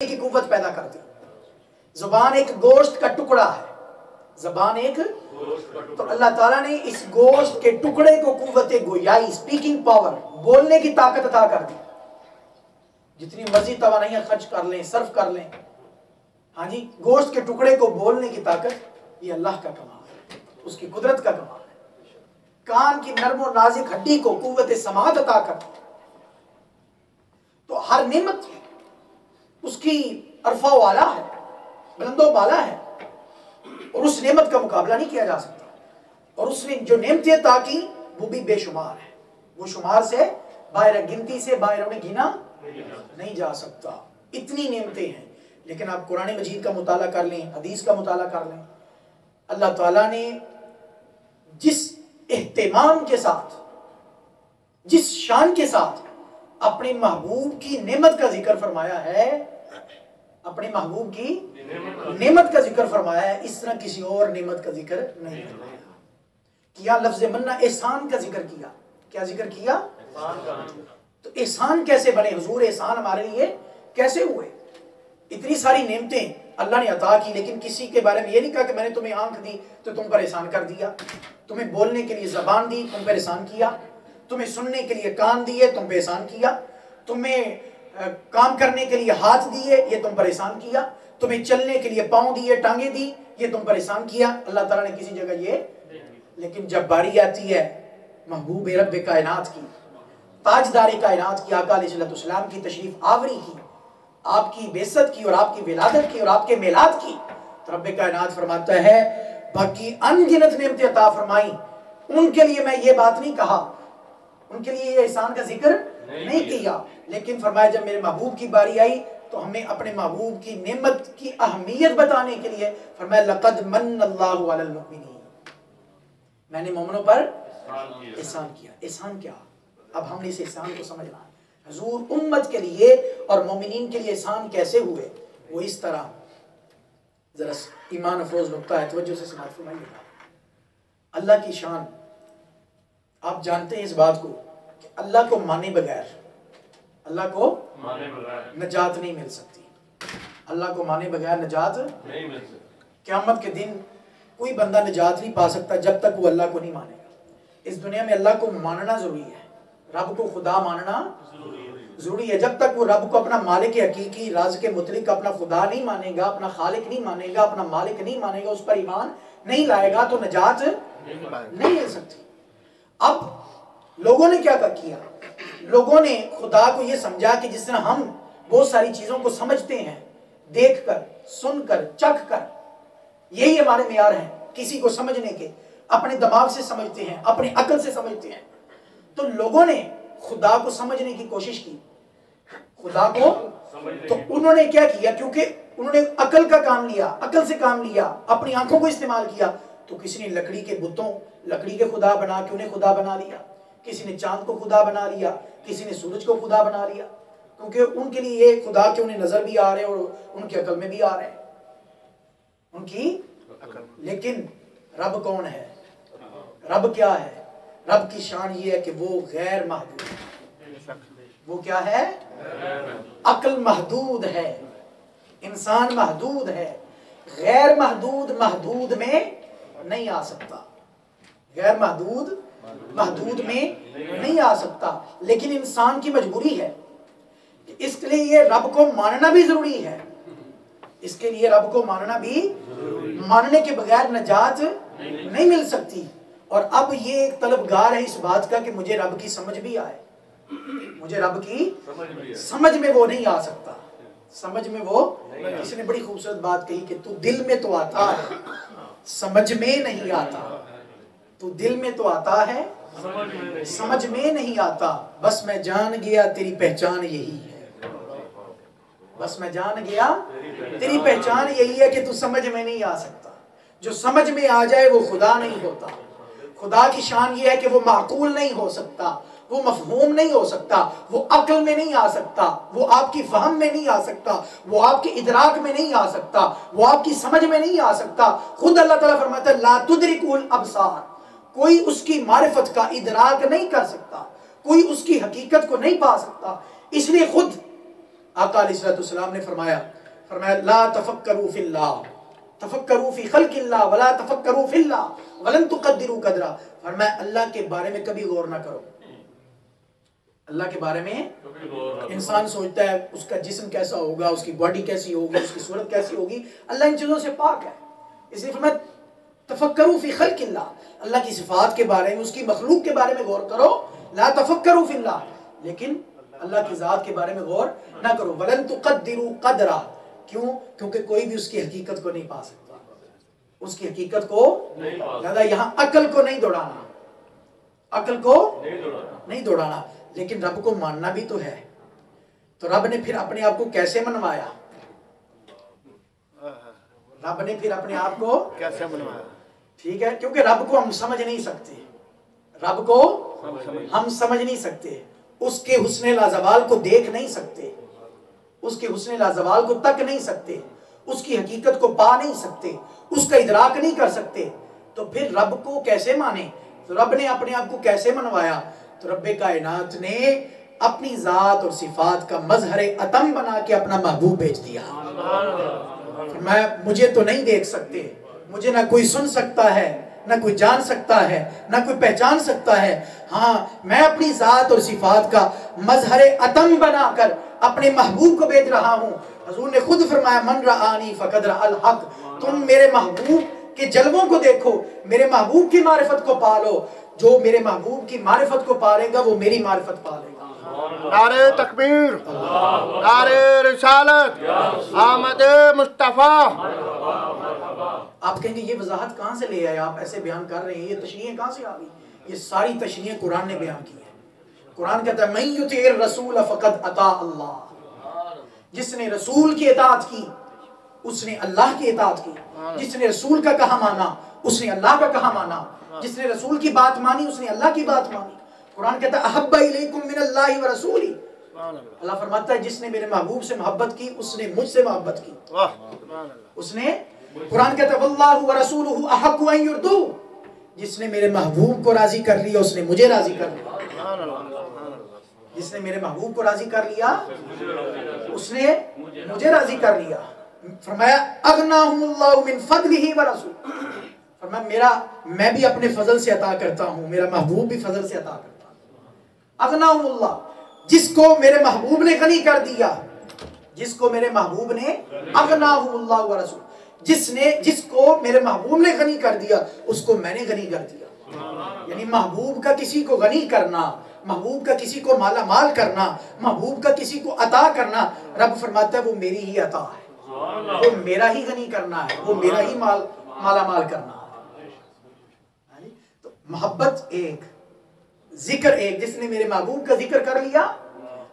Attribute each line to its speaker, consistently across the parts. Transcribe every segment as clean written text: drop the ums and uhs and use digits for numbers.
Speaker 1: की कुव्वत पैदा कर दी। जुबान एक गोश्त का टुकड़ा है, जबान एक, तो अल्लाह ताला ने इस गोश्त के टुकड़े को कुव्वत गोयाई, स्पीकिंग पावर, बोलने की ताकत अता कर दी। जितनी मर्जी तवानाइयां खर्च कर लें, सर्फ कर लें, हाँ जी, गोश्त के टुकड़े को बोलने की ताकत, ये अल्लाह का कमाल है, उसकी कुदरत का कमाल है। कान की नर्म और नाजुक हड्डी को कुव्वत समाअत अता कर दी। तो हर नेमत उसकी अरफा वाला है, बुलंदो बाला है, और उस नेमत का मुकाबला नहीं किया जा सकता। और उसने जो नेमतें अता की वो भी बेशुमार है, वो शुमार से बाहर, गिनती से बाहर उन्हें गिना नहीं जा सकता, इतनी नेमतें हैं। लेकिन आप कुरान मजीद का मुताला कर लें, हदीस का मुताला कर लें, अल्लाह ताला ने जिस एहतिमाम के साथ, जिस शान के साथ अपने महबूब की नेमत का जिक्र फरमाया है, अपने महबूब की नेमत का जिक्र फरमाया है, इस तरह किसी और नेमत का जिक्र नहीं फरमाया। किया लफ्ज़ मन्ना, एहसान का जिक्र किया। क्या जिक्र किया? तो एहसान कैसे बने हुजूर, एहसान हमारे लिए कैसे हुए? इतनी सारी नेमतें अल्लाह ने अता की, लेकिन किसी के बारे में ये नहीं कहा कि मैंने तुम्हें आंख दी तो तुम पर एहसान कर दिया, तुम्हें बोलने के लिए ज़बान दी, तुम पर एहसान किया, तुम्हें सुनने के लिए कान दिए, तुम पे एहसान किया, तुम्हें काम करने के लिए हाथ दिए, ये तुम पर एहसान किया, तुम्हें चलने के लिए पाँव दिए, टांगे दी, ये तुम पर एहसान किया। अल्लाह ताला ने किसी जगह ये, लेकिन जब बारी आती है महबूब रब कायनात की, ताजदार कायनात की, आका अलैहिस्सलाम की तशरीफ आवरी की, आपकी बेइज्जत की और आपकी विलादत की और आपके मेलाद की, तो रब कायनात फरमाता है बाकी अनगिनत नेमतें अता फरमाई, उनके लिए मैं ये बात नहीं कहा, उनके लिए ये एहसान का जिक्र नहीं किया, लेकिन फरमाया जब मेरे महबूब की बारी आई तो हमें अपने महबूब की नेमत की अहमियत बताने के लिए फरमाया लक़द मन्नल्लाहु अलल मुमिनीन, मैंने मोमिनों पर एहसान किया। एहसान क्या? अब हमने इस एहसान को समझना है। हुजूर उम्मत के लिए और मोमिनीन के लिए एहसान कैसे हुए, वो इस तरह, जरा ईमान अफरोज नुक्ता है, तवज्जो से समाअत फरमाइएगा। अल्लाह की शान, आप जानते हैं इस बात को कि अल्लाह को माने बगैर, अल्लाह को नजात नहीं मिल सकती। अल्लाह को माने बगैर नजात नहीं मिल सकती। क़यामत के दिन कोई बंदा नजात नहीं पा सकता जब तक वो अल्लाह को नहीं मानेगा। इस दुनिया में अल्लाह को मानना जरूरी है, रब को खुदा मानना जरूरी है। जब तक वो रब को अपना मालिक हकीकी, राज के मुतलिक अपना खुदा नहीं मानेगा, अपना खालिक नहीं मानेगा, अपना मालिक नहीं मानेगा, उस पर ईमान नहीं लाएगा, तो नजात नहीं मिल सकती। अब लोगों ने क्या किया? लोगों ने खुदा को ये समझा कि जिस तरह हम बहुत सारी चीजों को समझते हैं, देखकर, सुनकर, चख कर, यही हमारे मेयार हैं किसी को समझने के, अपने दिमाग से समझते हैं, अपनी अकल से समझते हैं। तो लोगों ने खुदा को समझने की कोशिश की, खुदा को, तो उन्होंने क्या किया? क्योंकि उन्होंने अकल का काम लिया, अकल से काम लिया, अपनी आंखों को इस्तेमाल किया, तो किसी ने लकड़ी के बुतों, लकड़ी के खुदा बना के उन्हें खुदा बना लिया, किसी ने चांद को खुदा बना लिया, किसी ने सूरज को खुदा बना लिया, क्योंकि उनके लिए ये खुदा के उन्हें नजर भी आ रहे हैं और उनकी अकल में भी आ रहे हैं, उनकी अकल। लेकिन रब कौन है? रब क्या है? रब की शान ये है कि वो गैर महदूद है। वो क्या है? अकल महदूद है, इंसान महदूद है, गैर महदूद महदूद में नहीं आ सकता, गैर महदूद महदूद में नहीं आ सकता। लेकिन इंसान की मजबूरी है, इसके लिए ये रब को मानना भी जरूरी है, इसके लिए रब को मानना भी, मानने के बगैर नजात नहीं मिल सकती। और अब ये एक तलबगार है इस बात का कि मुझे रब की समझ भी आए, मुझे रब की समझ में वो नहीं आ सकता, समझ में वो, किसी ने बड़ी खूबसूरत बात कही कि तू दिल में तो आता है, समझ में नहीं आता, तू दिल में तो आता है, समझ में नहीं आता, बस मैं जान गया तेरी पहचान यही है, बस मैं जान गया तेरी पहचान यही है कि तू समझ में नहीं आ सकता। जो समझ में आ जाए वो खुदा नहीं होता। खुदा की शान ये है कि वो माकूल नहीं हो सकता, वो मफहूम नहीं हो सकता, वो अक्ल में नहीं आ सकता, वो आपकी फहम में नहीं आ सकता, वो आपके इदराक में नहीं आ सकता, वो आपकी समझ में नहीं आ सकता। खुद अल्लाह ताला फरमाता है ला तुदरिकुल अबसार, कोई उसकी मारिफत का इदराक नहीं कर सकता, कोई उसकी हकीकत को नहीं पा सकता। इसलिए खुद आका अलैहिस्सलाम ने फरमाया ला तफक्करू फिल्लाह तफक्करू फी खल्किल्लाह वला तफक्करू फिल्लाह वलन तुक़द्दिरू क़द्रा। फरमाया अल्लाह के बारे में कभी गौर ना करो। अल्लाह के बारे में इंसान सोचता है उसका जिस्म कैसा होगा, उसकी बॉडी कैसी होगी, उसकी सूरत कैसी होगी। अल्लाह इन चीज़ों से पाक है। इसलिए फरमाया तफक्करू फी खल्किल्लाह, अल्लाह की सिफात के बारे में, उसकी मखलूक के बारे में गौर करो। ला तफक्करू फिल्लाह, लेकिन अल्लाह की ज़ात के बारे में गौर ना करो। वलन तुक़द्दिरू क़द्रा, क्यों? क्योंकि कोई भी उसकी हकीकत को नहीं पा सकता, उसकी हकीकत को ज़्यादा यहाँ अकल को नहीं दौड़ाना, अकल को नहीं दौड़ाना, लेकिन रब को मानना भी तो है। तो रब ने फिर अपने आप को कैसे मनवाया? रब ने फिर अपने आप को कैसे मनवाया? ठीक है, क्योंकि रब को हम समझ नहीं सकते, रब को हम समझ नहीं सकते, उसके हुस्ने लाजवाल को देख नहीं सकते, उसके हुस्ने लाजवाल को तक नहीं सकते, उसकी हकीकत को पा नहीं सकते, उसका इदराक नहीं कर सकते। तो फिर रब को कैसे माने? तो रब ने अपने आप को कैसे मनवाया? तो रब्बे कायनात ने अपनी जात और सिफात का मजहर अतम बना के अपना महबूब भेज दिया। मैं मुझे तो नहीं देख सकते, मुझे ना कोई सुन सकता है, ना कोई जान सकता है, ना कोई पहचान सकता है। हाँ, मैं अपनी जात और सिफात का मजहर अतम बनाकर अपने महबूब को भेज रहा हूँ। हुजूर ने खुद फरमाया मन रआनी फक़द रअल हक़, तुम मेरे महबूब के जलवों को देखो, मेरे महबूब की मारिफत को पालो। जो मेरे महबूब की मारिफत को पालेगा वो मेरी मारिफत पालेगा।
Speaker 2: नारे तकबीर, नारे रिसालत, आमद मुस्तफा।
Speaker 1: आप कहेंगे ये वजाहत कहाँ से ले आए, आप ऐसे बयान कर रहे हैं, ये तशरीहें कहाँ से आ गई? ये सारी तशरीहें कुरान ने बयान की है। कुरान कहता है मन युतीर रसूल फक़द अता अल्लाह, जिसने रसूल की इताअत की उसने अल्लाह की इताअत की, जिसने रसूल का कहा माना उसने अल्लाह का कहा माना, जिसने रसूल की बात मानी उसने अल्लाह की बात मानी। कुरान कहता है अहब्बा इलैकुम मिनल्लाहि व रसूली, अल्लाह फरमाता है जिसने मेरे महबूब से मोहब्बत की उसने मुझसे मोहब्बत की। उसने, कुरान कहता है वल्लाहु व रसूलुहु अहक्कु अन युर्दू, जिसने मेरे महबूब को राजी कर लिया उसने मुझे राजी कर लिया। जिसने मेरे महबूब को राजी कर लिया उसने मुझे राजी कर लिया। फरमाया अगनाहुमुल्लाहु मिन फज़लिही व रसूल, फरमाया मैं भी अपने फजल से अता करता हूँ, मेरा महबूब भी फजल से अता करता है। अगनाहुमुल्लाह, जिसको मेरे महबूब ने गनी कर दिया, जिसको मेरे महबूब ने, अगनाहुमुल्लाह व रसूल, जिसको मेरे महबूब ने गनी कर दिया उसको मैंने गनी कर दिया। यानी महबूब का किसी को गनी करना, महबूब का किसी को माला माल करना, महबूब का किसी को अता करना, रब फरमाता है वो मेरी ही अता है, वो मेरा ही गनी करना है, वो मेरा ही माला माल करना है। तो मोहब्बत एक, जिक्र एक, जिसने मेरे महबूब का जिक्र कर लिया,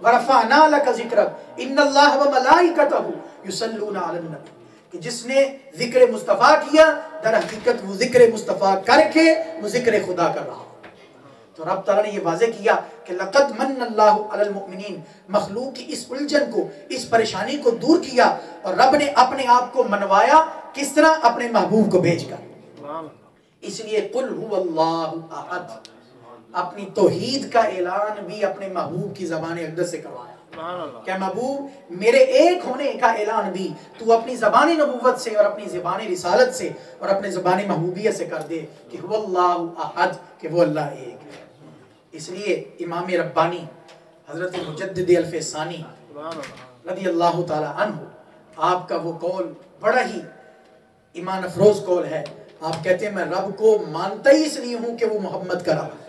Speaker 1: वरफ़अना लका ज़िक्रक इन्नल्लाह व मलाइकतहु युसल्लूना अलन नबी, कि जिसने जिक्र मुस्तफ़ा किया दर हकीकत वो जिक्र मुस्तफ़ा करके वो जिक्र खुदा कर रहा। तो रब ताला ने ये वाज़ेह किया कि लक़द मन्नल्लाहु अलल मुमिनीन, मखलूक की इस उलझन को, इस परेशानी को दूर किया और रब ने अपने आप को मनवाया। किस तरह? अपने महबूब को भेजकर। इसलिए कुल हुवल्लाहु अहद, अपनी तौहीद का ऐलान भी अपने महबूब की ज़बान अक़दस से करवाया। क्या महबूब मेरे एक होने का ऐलान भी तू अपनी ज़बान नबूवत से और अपनी ज़बान रिसालत से और अपने ज़बान महबूबियत से कर दे कि हुवल्लाहु अहद, कि वो अल्लाह एक है। इसलिए इमाम रब्बानी हज़रत मुजद्दिद अल-फ़ैसानी रज़ियल्लाहु ताला अन्हु, आपका वो कौल बड़ा ही ईमान अफरोज़ कौल है। आप कहते हैं मैं रब को मानता ही इसलिए हूँ कि वो मोहम्मद का रब है।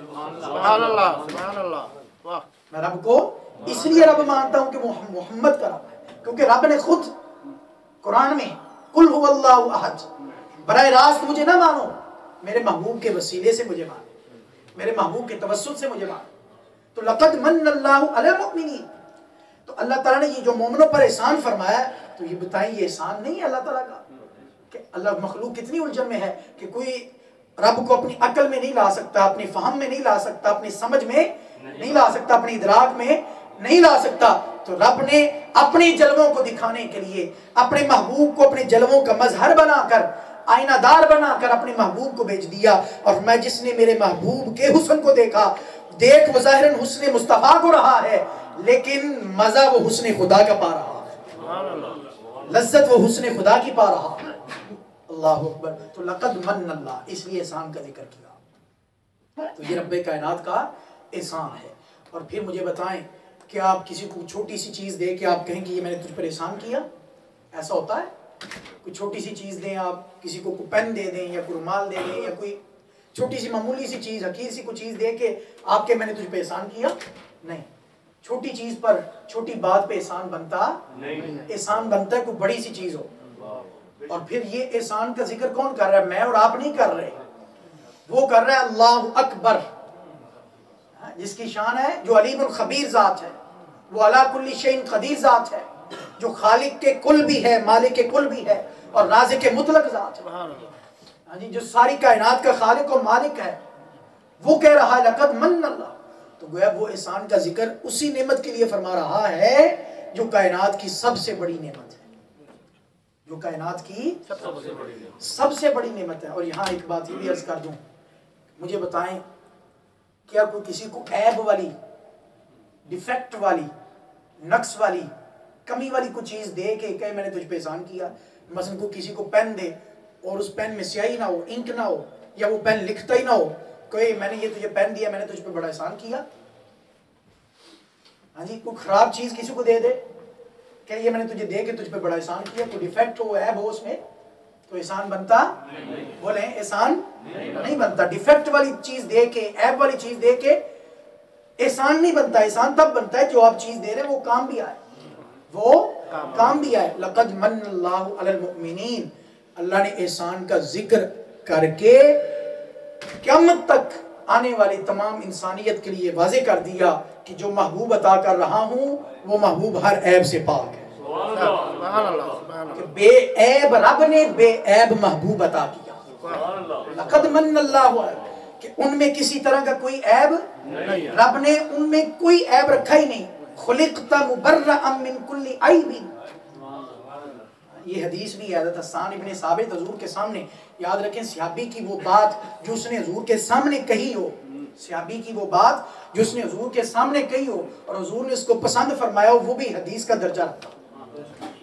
Speaker 1: मैं रब को इसलिए रब मानता हूँ कि मोहम्मद का रब है, क्योंकि रब ने खुद कुरान में कुल हुवल्लाहु अहद, बराह रास्त मुझे ना मानो, मेरे महबूब के वसीले से मुझे मानो, मेरे महबूब के तवस्सुल से मुझे मानो। तो लक़द मन्नल्लाहु अलल मुमिनीन, तो अल्लाह ताला ने ये जो मोमिनों पर एहसान फरमाया, तो ये बताएं ये एहसान नहीं है अल्लाह ताला का? कि अल्लाह मखलूक कितनी उलझन में है कि कोई रब को अपनी अकल में नहीं ला सकता, अपनी फहम में नहीं ला सकता, अपनी समझ में नहीं ला सकता, अपनी इदराक में नहीं ला सकता। तो रब ने अपने जलवों को दिखाने के लिए अपने महबूब को अपने जलवों का मजहर बनाकर, आईनादार बनाकर अपने महबूब को भेज दिया। और मैं जिसने मेरे महबूब के हुस्न को देखा, देख वो ज़ाहिरन हुस्न मुस्तफ़ा को रहा है, लेकिन मजा वो हुस्न खुदा का पा रहा है, लज्जत वो हुस्न खुदा की पा रहा है। अल्लाह अकबर। तो लक़द मन्न अल्लाह, इसलिए एहसान का जिक्र किया। तो ये रब्बे कायनात का एहसान है। और फिर मुझे बताएं कि आप किसी को छोटी सी चीज़ दे के आप कहें कि ये मैंने तुझ पर एहसान किया, ऐसा होता है? कोई छोटी सी चीज़ दें, आप किसी को पेन दे दें या कोई रुमाल दे दें या कोई छोटी सी मामूली सी चीज़, हकीर सी कोई चीज़ दे के आपके मैंने तुझ पर एहसान किया? नहीं। छोटी चीज़ पर, छोटी बात पे एहसान बनता नहीं। एहसान बनता है कोई बड़ी सी चीज़ हो। और फिर ये एहसान का जिक्र कौन कर रहा है? मैं और आप नहीं कर रहे, वो कर रहा है अल्लाह अकबर, जिसकी शान है, जो अलीमुल खबीर ज़ात है, वो अला कुल्ली शैइन क़दीर ज़ात है, जो खालिक के कुल भी है, मालिक के कुल भी है और राज़िक के मुतलक ज़ात है, जो सारी कायनात का खालिक और मालिक है। वो कह रहा है लक़द मन्न अल्लाह। तो गोया वो एहसान का जिक्र उसी नेमत के लिए फरमा रहा है जो कायनात की सबसे बड़ी नेमत है, जो कायनात की सबसे बड़ी नेमत है। और यहाँ एक बात ये भी अर्ज कर दूं, मुझे बताएं, क्या कोई किसी को ऐब वाली, डिफेक्ट वाली, नक्स वाली, कमी वाली कोई चीज़ दे के कहे मैंने तुझ पे एहसान किया? मसलन को किसी को पेन दे और उस पेन में स्याही ना हो, इंक ना हो, या वो पेन लिखता ही ना हो, कोई मैंने ये तुझे पेन दिया, मैंने तुझ पे बड़ा एहसान किया? हाँ जी। कोई खराब चीज़ किसी को दे दे, क्या ये मैंने तुझे दे के तुझ पे बड़ा एहसान किया? कोई डिफेक्ट हो, ऐब हो उसमें, तो एहसान बनता? बोले एहसान नहीं बनता। डिफेक्ट वाली चीज़ दे के, ऐब वाली चीज़ दे के एहसान नहीं बनता। एहसान तब बनता है जो आप चीज़ दे रहे हैं वो काम भी आए, वो काम भी आए। लक़द मन्नल्लाहु अलल मुमिनीन, अल्लाह ने एहसान का जिक्र करके क़यामत तक आने वाली तमाम इंसानियत के लिए वाज़े कर दिया कि जो महबूब अता कर रहा हूँ वो महबूब हर ऐब से पाक है। कि बेऐब रब ने बेऐब महबूब अता किया। लक़द मन्नल्लाहु कि उनमें किसी तरह का कोई ऐब नहीं, रब ने उनमें कोई ऐब रखा ही नहीं। खुलिक़्ता मुबर्रअम मिन कुल्ली ऐबिन, ये हदीस भी है हज़रत हस्सान इब्न साबित हुज़ूर के सामने, याद रखें, सहाबी की वो बात जो उसने हुज़ूर के सामने कही हो, सहाबी की वो बात जो उसने हुज़ूर के सामने कही हो और हुज़ूर ने उसको पसंद फरमाया हो, वो भी हदीस का दर्जा रखता,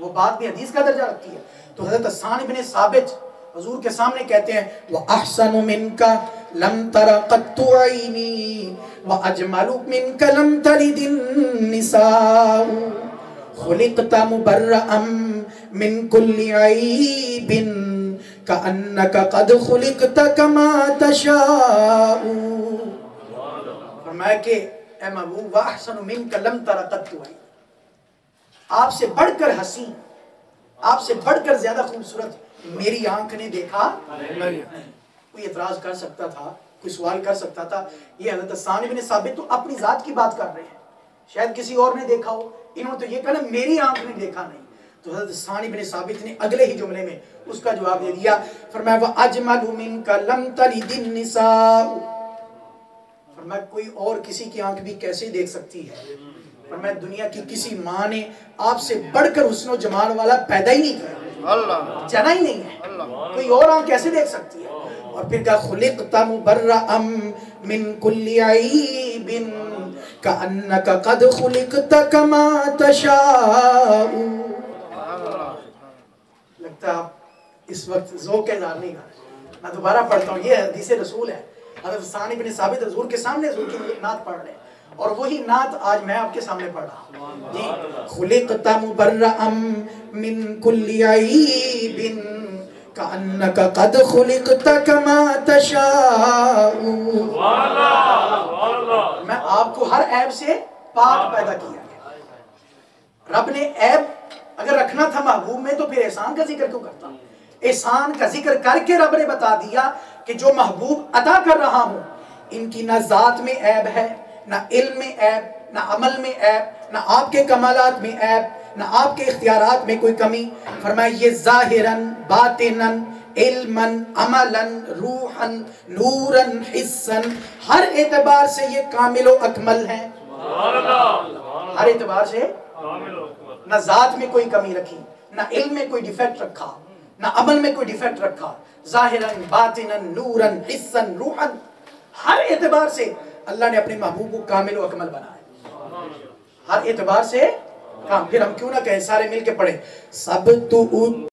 Speaker 1: वो बात भी हदीस का दर्जा रखती है। तो हज़रत हस्सान इब्न साबित हुज़ूर के सामने कहते हैं व अहसनु मिनका लम तरा क़त्तु ऐनी व अजमलु मिनका लम तलिदिन निसाउ खुलिक़्ता मुबर्रअम मिन कुल्ली ऐबिन कअन्नका क़द खुलिक़्ता कमा तशाउ। फरमाया कि ए महबूब व अहसनु मिनका लम तरा क़त्तु ऐनी, आपसे बढ़कर हसीन, आपसे बढ़कर ज्यादा खूबसूरत मेरी आंख ने देखा नहीं। कोई एतराज कर सकता था, कोई सवाल कर सकता था, ये हज़रत हस्सान इब्न साबित तो अपनी जात की बात कर रहे हैं, शायद किसी और ने देखा हो, इन्होंने तो ये कहा ना मेरी आंख ने देखा नहीं। तो हज़रत हस्सान इब्न साबित ने अगले ही जुमले में उसका जवाब दे दिया, फरमाया व अजमलु मिनका लम तलिदिन निसाउ, फरमाया कोई और किसी की आंख भी कैसे देख सकती है, फरमाया दुनिया की किसी माँ ने आपसे बढ़कर हुस्न और जमाल वाला पैदा ही नहीं किया, जना ही नहीं है, कोई और आंख कैसे देख सकती है। और फिर कहा खुलिक़्ता मुबर्रअम मिन कुल्ली ऐबिन कअन्नका क़द खुलिक़्ता कमा तशाउ। लगता है इस वक्त ज़ौक़ इज़हार नहीं कर रहे, मैं दोबारा पढ़ता हूँ, ये हदीस रसूल है। हज़रत हस्सान इब्न साबित हुज़ूर के सामने हुज़ूर की नात पढ़ रहे हैं और वही नात आज मैं आपके सामने पढ़ रहा हूँ जी। खुलिक़्ता मुबर्रअम मिन कुल्ली ऐबिन कअन्नका क़द खुलिक़्ता कमा तशाउ। मैं आपको हर ऐब से पाक पैदा किया है। रब ने ऐब अगर रखना था महबूब में तो फिर एहसान का जिक्र क्यों करता? एहसान का जिक्र करके रब ने बता दिया कि जो महबूब अता कर रहा हूँ इनकी ना ज़ात में ऐब है, ना इल्म में ऐब, ना अमल में ऐब, ना आपके कमालात में ऐब, ना आपके इख्तियारात में कोई कमी। फरमाया ये ज़ाहिरन बातिनन इल्मन अमलन रूहन नूरन हिस्सन, हर एतबार से ये कामिलो अकमल है, हर एतबार से ना ज़ात में कोई कमी रखी, ना इल्म में कोई डिफेक्ट रखा, ना अमल में कोई डिफेक्ट रखा। ज़ाहिरन बातिनन नूरन हिस्सन रूहन, हर एतबार से अल्लाह ने अपने महबूब को कामिल व अकमल बनाया, हर एतबार से काम। फिर हम क्यों ना कहें, सारे मिलके पढ़े, सब तू